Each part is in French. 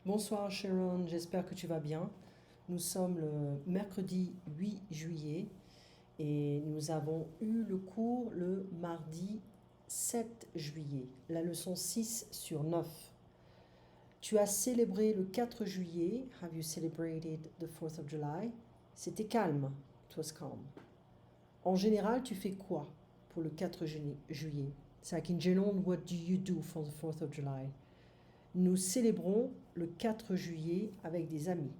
Bonsoir Sharon, j'espère que tu vas bien. Nous sommes le mercredi 8 juillet et nous avons eu le cours le mardi 7 juillet, la leçon 6 sur 9. Tu as célébré le 4 juillet. Have you celebrated the 4th of July? C'était calme. It was calm. En général, tu fais quoi pour le 4 juillet? C'est like in general, what do you do for the 4th of July? Nous célébrons le 4 juillet avec des amis.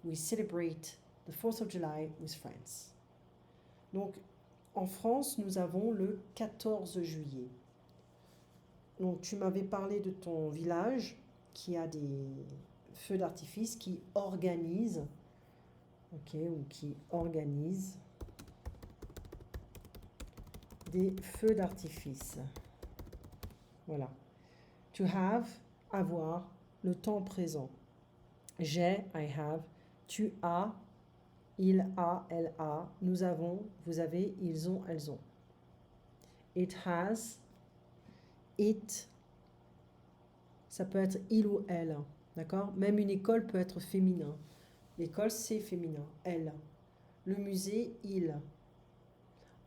We celebrate the 4th of July with friends. Donc, en France, nous avons le 14 juillet. Donc, tu m'avais parlé de ton village qui a des feux d'artifice qui organise, ou qui organise des feux d'artifice. Voilà. To have, avoir, le temps présent. J'ai, I have. Tu as, il a, elle a. Nous avons, vous avez, ils ont, elles ont. It has, it. Ça peut être il ou elle. D'accord? Même une école peut être féminin. L'école, c'est féminin. Elle. Le musée, il.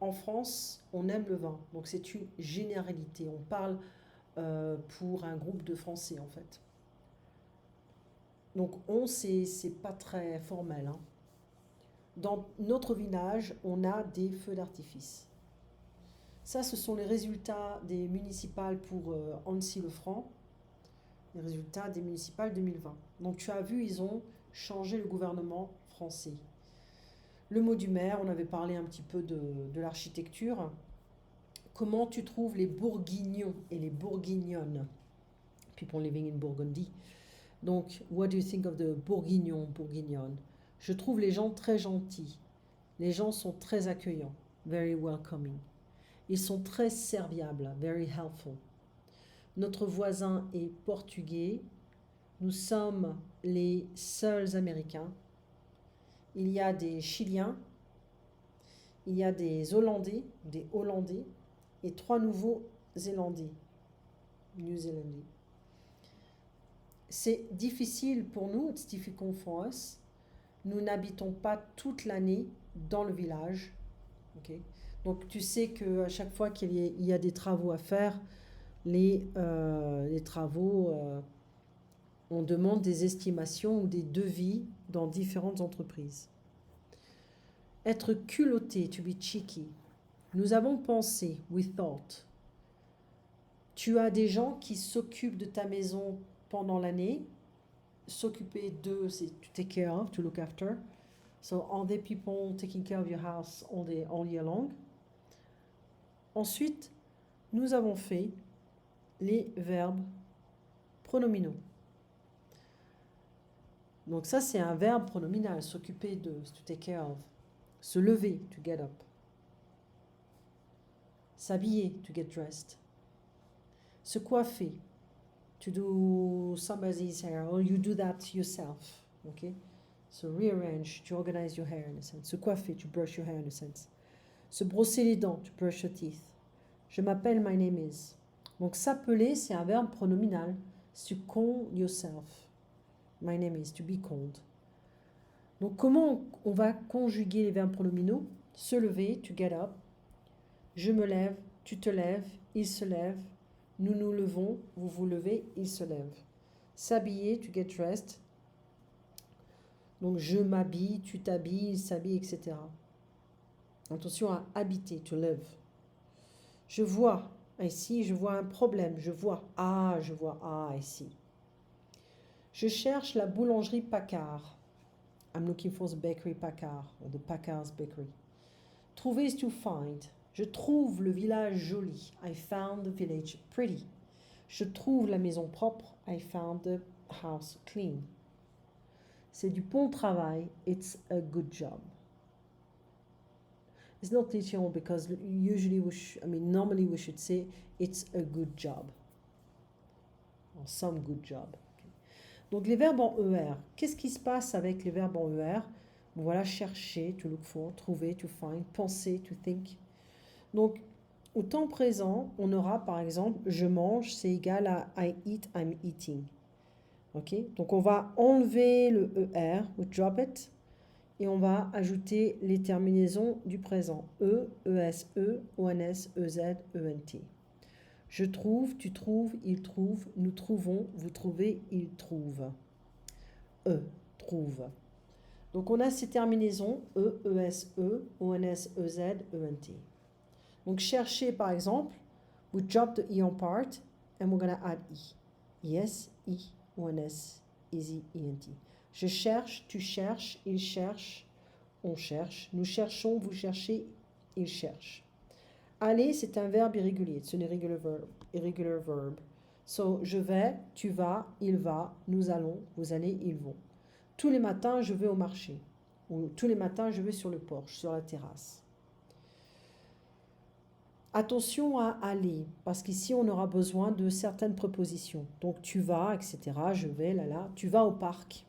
En France, on aime le vin. Donc, c'est une généralité. On parle pour un groupe de Français, en fait. Donc, c'est pas très formel. Hein. Dans notre village, on a des feux d'artifice. Ça, ce sont les résultats des municipales pour Annecy-le-Franc, les résultats des municipales 2020. Donc, tu as vu, ils ont changé le gouvernement français. Le mot du maire, on avait parlé un petit peu de l'architecture. Comment tu trouves les Bourguignons et les Bourguignonnes? People living in Burgundy. Donc, what do you think of the Bourguignons, Bourguignonnes? Je trouve les gens très gentils. Les gens sont très accueillants. Very welcoming. Ils sont très serviables. Very helpful. Notre voisin est portugais. Nous sommes les seuls Américains. Il y a des Chiliens. Il y a des Hollandais et 3 Nouveaux-Zélandais. New-Zélandais. C'est difficile pour nous. It's difficult for us. Nous n'habitons pas toute l'année dans le village. Okay? Donc tu sais qu'à chaque fois qu'il y a des travaux à faire, les travaux, on demande des estimations ou des devis dans différentes entreprises. Être culotté, to be cheeky. Nous avons pensé, we thought. Tu as des gens qui s'occupent de ta maison pendant l'année. S'occuper de, c'est to take care of, to look after. So are there people taking care of your house all year long? Ensuite, nous avons fait les verbes pronominaux. Donc ça, c'est un verbe pronominal, s'occuper de, to take care of. Se lever, to get up. S'habiller, to get dressed. Se coiffer, to do somebody's hair, or you do that yourself. Okay? So rearrange, to organize your hair in a sense. Se coiffer, to brush your hair in a sense. Se brosser les dents, to brush your teeth. Je m'appelle, my name is. Donc s'appeler, c'est un verbe pronominal. To call yourself. My name is, to be called. Donc comment on va conjuguer les verbes pronominaux? Se lever, to get up. Je me lève, tu te lèves, il se lève. Nous nous levons, vous vous levez, il se lève. S'habiller, to get dressed. Donc je m'habille, tu t'habilles, il s'habille, etc. Attention à habiter, to live. Je vois, ici, je vois un problème, je vois, ici. Je cherche la boulangerie Paccard. I'm looking for the bakery Paccard, or the Paccard's bakery. Trouver is to find. Je trouve le village joli. I found the village pretty. Je trouve la maison propre. I found the house clean. C'est du bon travail. It's a good job. It's not literal because usually normally we should say it's a good job. Or some good job. Okay. Donc les verbes en ER. Qu'est-ce qui se passe avec les verbes en ER? Voilà, chercher, to look for, trouver, to find, penser, to think. Donc, au temps présent, on aura par exemple je mange, c'est égal à I eat, I'm eating. Ok, donc on va enlever le ER, ou drop it, et on va ajouter les terminaisons du présent. E, ESE, ONS, EZ, ENT. Je trouve, tu trouves, il trouve, nous trouvons, vous trouvez, il trouve. E, trouve. Donc on a ces terminaisons E, ESE, ONS, EZ, ENT. Donc chercher par exemple, we drop the E on part and we're going to add E. Yes, E, ONS, easy, ENT. Je cherche, tu cherches, il cherche, on cherche, nous cherchons, vous cherchez, il cherche. Aller, c'est un verbe irrégulier. C'est un irregular verb. Irregular verb. So, je vais, tu vas, il va, nous allons, vous allez, ils vont. Tous les matins, je vais au marché. Ou tous les matins, je vais sur le porche, sur la terrasse. Attention à aller, parce qu'ici, on aura besoin de certaines prépositions. Donc, tu vas, etc. Je vais, là, là. Tu vas au parc.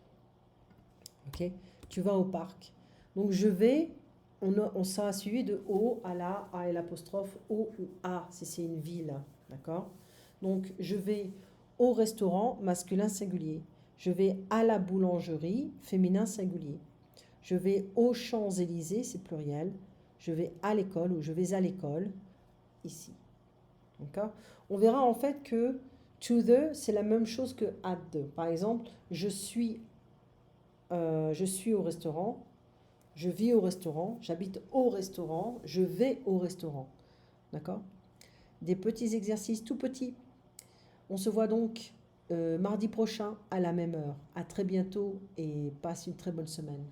Ok? Tu vas au parc. Donc, je vais, on sera suivi de O à la, A et l'apostrophe, O ou A, si c'est une ville. D'accord? Donc, je vais au restaurant, masculin singulier. Je vais à la boulangerie, féminin singulier. Je vais aux Champs-Élysées, c'est pluriel. Je vais à l'école ou je vais à l'école, ici. D'accord? On verra en fait que to the, c'est la même chose que at the. Par exemple, je suis au restaurant, je vis au restaurant, j'habite au restaurant, je vais au restaurant. D'accord? Des petits exercices tout petits. On se voit donc mardi prochain à la même heure. À très bientôt et passe une très bonne semaine.